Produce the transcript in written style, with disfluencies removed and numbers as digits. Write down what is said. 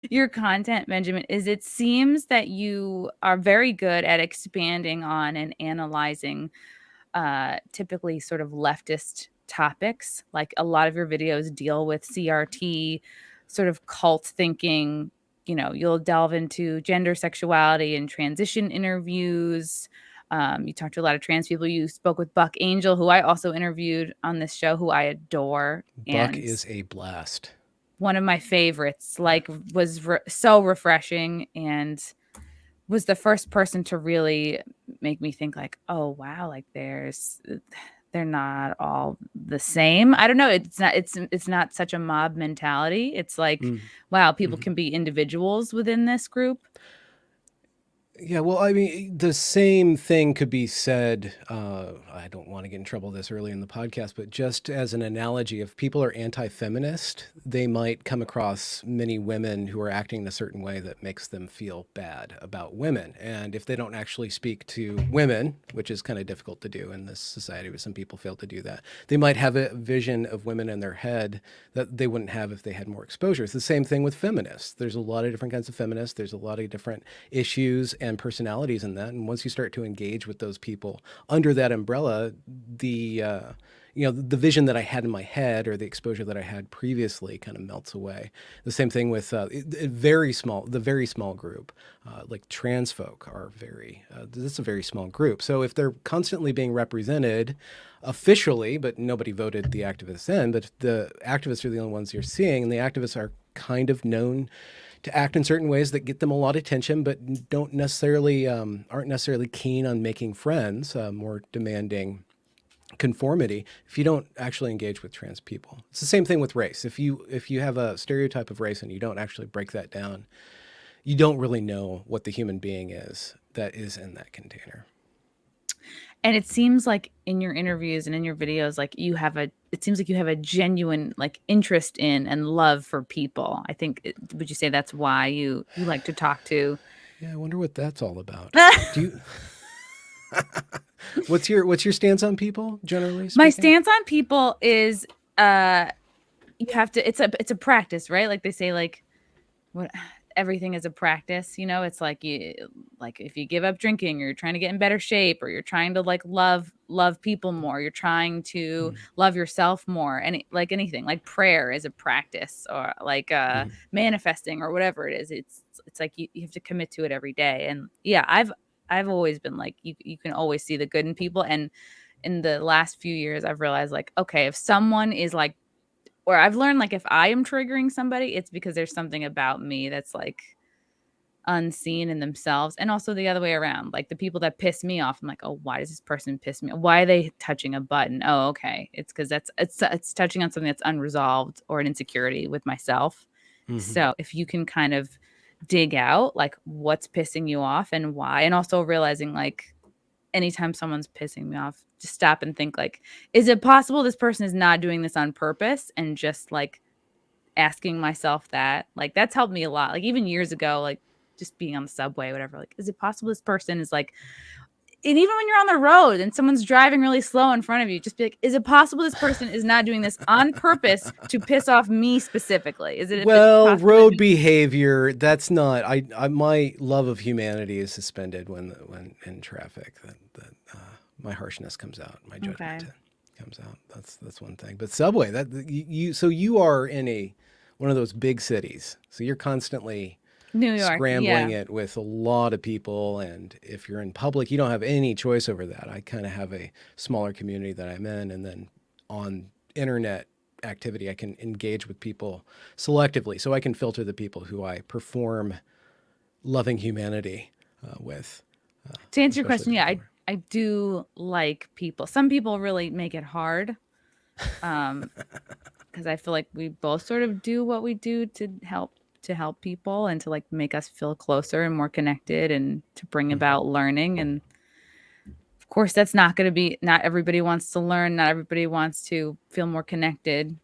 your content, Benjamin, is it seems that you are very good at expanding on and analyzing typically sort of leftist topics. Like a lot of your videos deal with CRT, sort of cult thinking. You know, you'll delve into gender, sexuality, and transition interviews. You talked to a lot of trans people. You spoke with Buck Angel, who I also interviewed on this show, who I adore. Buck And is a blast. one of my favorites, like, was so refreshing and was the first person to really make me think like, oh wow, like they're not all the same. I don't know. It's not such a mob mentality. It's like, Mm. wow, people Mhm. can be individuals within this group. Yeah, well, I mean, the same thing could be said. I don't want to get in trouble this early in the podcast, but just as an analogy, if people are anti feminist, they might come across many women who are acting in a certain way that makes them feel bad about women. And if they don't actually speak to women, which is kind of difficult to do in this society, but some people fail to do that, they might have a vision of women in their head that they wouldn't have if they had more exposure. It's the same thing with feminists. There's a lot of different kinds of feminists, there's a lot of different issues and personalities in that. And once you start to engage with those people under that umbrella, the vision that I had in my head or the exposure that I had previously kind of melts away. The same thing with the very small group, like trans folk are this is a very small group. So if they're constantly being represented officially, but nobody voted the activists in, but the activists are the only ones you're seeing, and the activists are kind of known to act in certain ways that get them a lot of attention, but don't necessarily aren't necessarily keen on making friends, more demanding conformity. If you don't actually engage with trans people, it's the same thing with race. If you have a stereotype of race and you don't actually break that down, you don't really know what the human being is that is in that container. And it seems like in your interviews and in your videos, like it seems like you have a genuine like interest in and love for people. I think, would you say that's why you like to talk to? Yeah, I wonder what that's all about. Do you? What's your stance on people, generally My speaking? stance on people is, uh you have to, it's a practice, right? Like they say, like, what, everything is a practice, you know? It's like, you, like, if you give up drinking, or you're trying to get in better shape, or you're trying to like love people more, you're trying to Mm-hmm. love yourself more, and like anything, like prayer is a practice, or like Mm-hmm. manifesting, or whatever it is. It's like you have to commit to it every day. And yeah, I've always been like, you can always see the good in people. And in the last few years I've realized, like, okay, if someone is like, or I've learned, like, if I am triggering somebody, it's because there's something about me that's like unseen in themselves. And also the other way around. Like the people that piss me off, I'm like, oh, why does this person piss me off? Why are they touching a button? Oh, okay. It's because it's touching on something that's unresolved, or an insecurity with myself. Mm-hmm. So if you can kind of dig out like what's pissing you off and why, and also realizing, like, anytime someone's pissing me off, just stop and think, like, is it possible this person is not doing this on purpose? And just like asking myself that, like, that's helped me a lot. Like even years ago, like just being on the subway, whatever, like, is it possible this person is like, and even when you're on the road and someone's driving really slow in front of you, just be like, is it possible this person is not doing this on purpose to piss off me specifically? Is it Well, possible they're road doing? behavior, that's not. My love of humanity is suspended when in traffic. My harshness comes out, my Okay. judgment comes out. That's one thing. But subway, that you so you are in one of those big cities. So you're constantly New York, scrambling yeah. it with a lot of people, and if you're in public, you don't have any choice over that. I kind of have a smaller community that I'm in, and then on internet activity, I can engage with people selectively, so I can filter the people who I perform loving humanity with, To answer your especially question, if yeah, it's I over. I do like people. Some people really make it hard. Um, because I feel like we both sort of do what we do to help people, and to like make us feel closer and more connected, and to bring Mm-hmm. about learning. And of course, that's not going to be, not everybody wants to learn, not everybody wants to feel more connected.